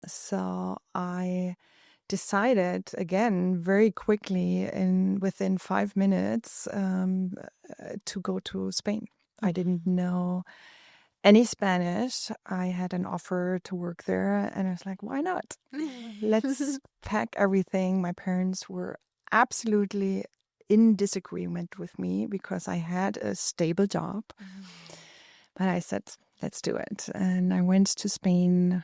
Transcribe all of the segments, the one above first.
So I decided again very quickly, within 5 minutes, to go to Spain. I didn't know any Spanish. I had an offer to work there, and I was like, why not? Let's pack everything. My parents were absolutely in disagreement with me because I had a stable job. But I said, let's do it. And I went to Spain,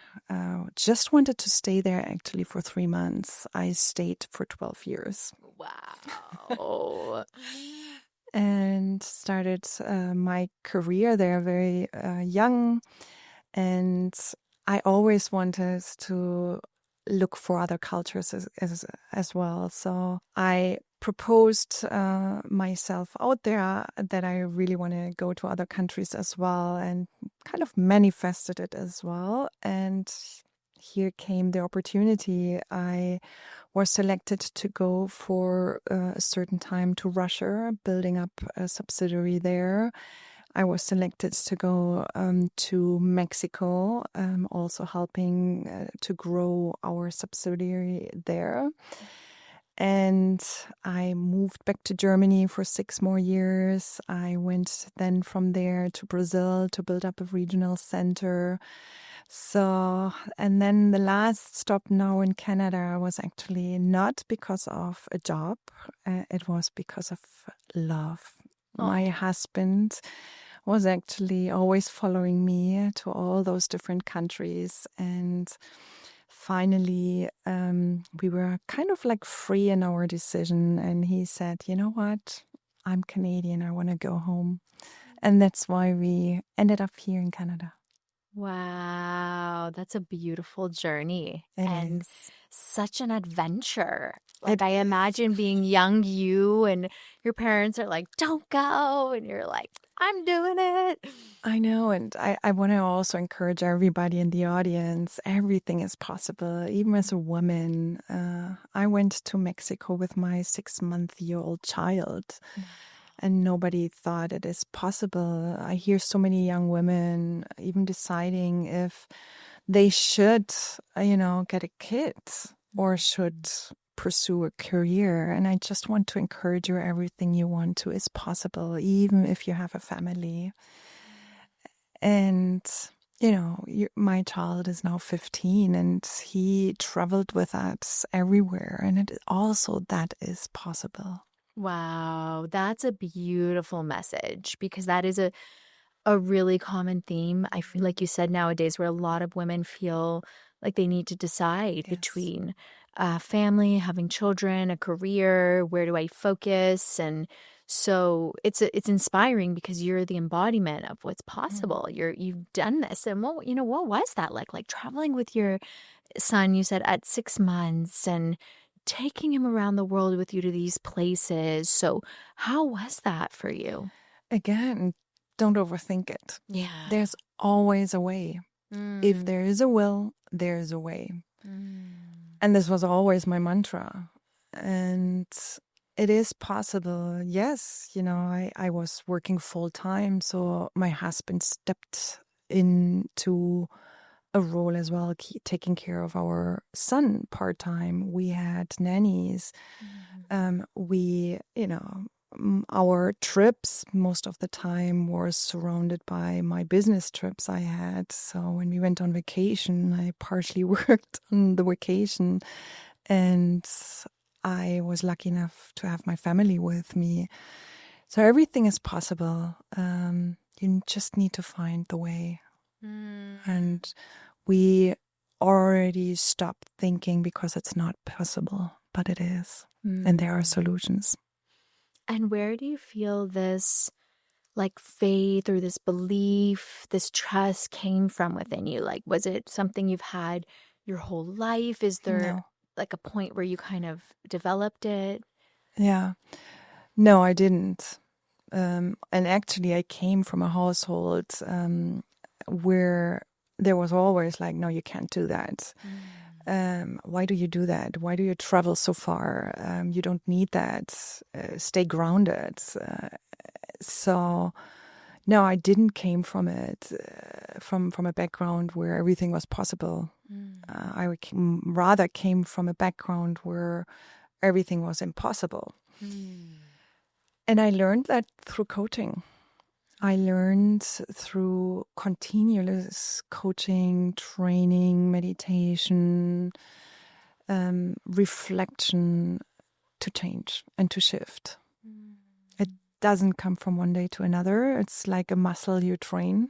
just wanted to stay there actually for 3 months. I stayed for 12 years. Wow. And started my career there very young. And I always wanted to look for other cultures as well. So I proposed myself out there that I really want to go to other countries as well, and kind of manifested it as well. And here came the opportunity. I was selected to go for a certain time to Russia, building up a subsidiary there. I was selected to go to Mexico, also helping to grow our subsidiary there. And I moved back to Germany for 6 more years. I went then from there to Brazil to build up a regional center. So, and then the last stop now in Canada was actually not because of a job, it was because of love. My Oh, husband was actually always following me to all those different countries. And finally, we were kind of like free in our decision. And he said, you know what? I'm Canadian. I want to go home. And that's why we ended up here in Canada. wow. That's a beautiful journey It and is. such an adventure. Like, It I is. imagine being young you and your parents are like, don't go. And you're like, I'm doing it. I know. And I want to also encourage everybody in the audience. Everything is possible, even as a woman. I went to Mexico with my 6-month-old child, and nobody thought it is possible. I hear so many young women even deciding if they should, get a kid or should pursue a career. And I just want to encourage you, everything you want to is possible, even if you have a family. And, my child is now 15 and he traveled with us everywhere. And it also, that is possible. Wow, that's a beautiful message because that is a really common theme. I feel like you said nowadays where a lot of women feel like they need to decide Yes. between family, having children, a career, where do I focus? And so it's inspiring because you're the embodiment of what's Mm. possible. You've done this. And what was that like? Like traveling with your son, you said at 6 months and taking him around the world with you to these places. So how was that for you? Again, don't overthink it. Yeah. There's always a way. If Mm. there is a will, there's a way. Mm. And this was always my mantra. And it is possible. Yes, I was working full time. So my husband stepped into a role as well, taking care of our son part time. We had nannies. Our trips most of the time were surrounded by my business trips I had. So when we went on vacation, I partially worked on the vacation, and I was lucky enough to have my family with me. So everything is possible. You just need to find the way. Mm. And we already stopped thinking because it's not possible, but it is. And there are Mm. solutions. And where do you feel this like faith or this belief, this trust came from within you? Like, was it something you've had your whole life? Is there No. like a point where you kind of developed it? Yeah. No, I didn't. And actually, I came from a household where there was always like, no, you can't do that. Mm. Why do you do that? Why do you travel so far? You don't need that. Stay grounded. So No, I didn't came from it, from a background where everything was possible. Rather came from a background where everything was impossible. And I learned that through coaching. I learned through continuous coaching, training, meditation, reflection to change and to shift. It doesn't come from one day to another. It's like a muscle you train.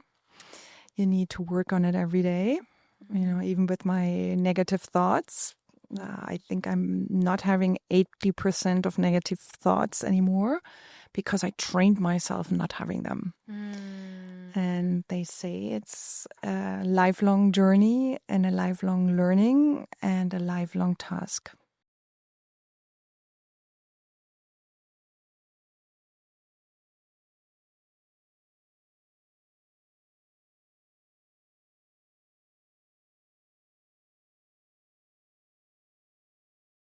You need to work on it every day. Even with my negative thoughts, I think I'm not having 80% of negative thoughts anymore because I trained myself not having them. And they say it's a lifelong journey and a lifelong learning and a lifelong task.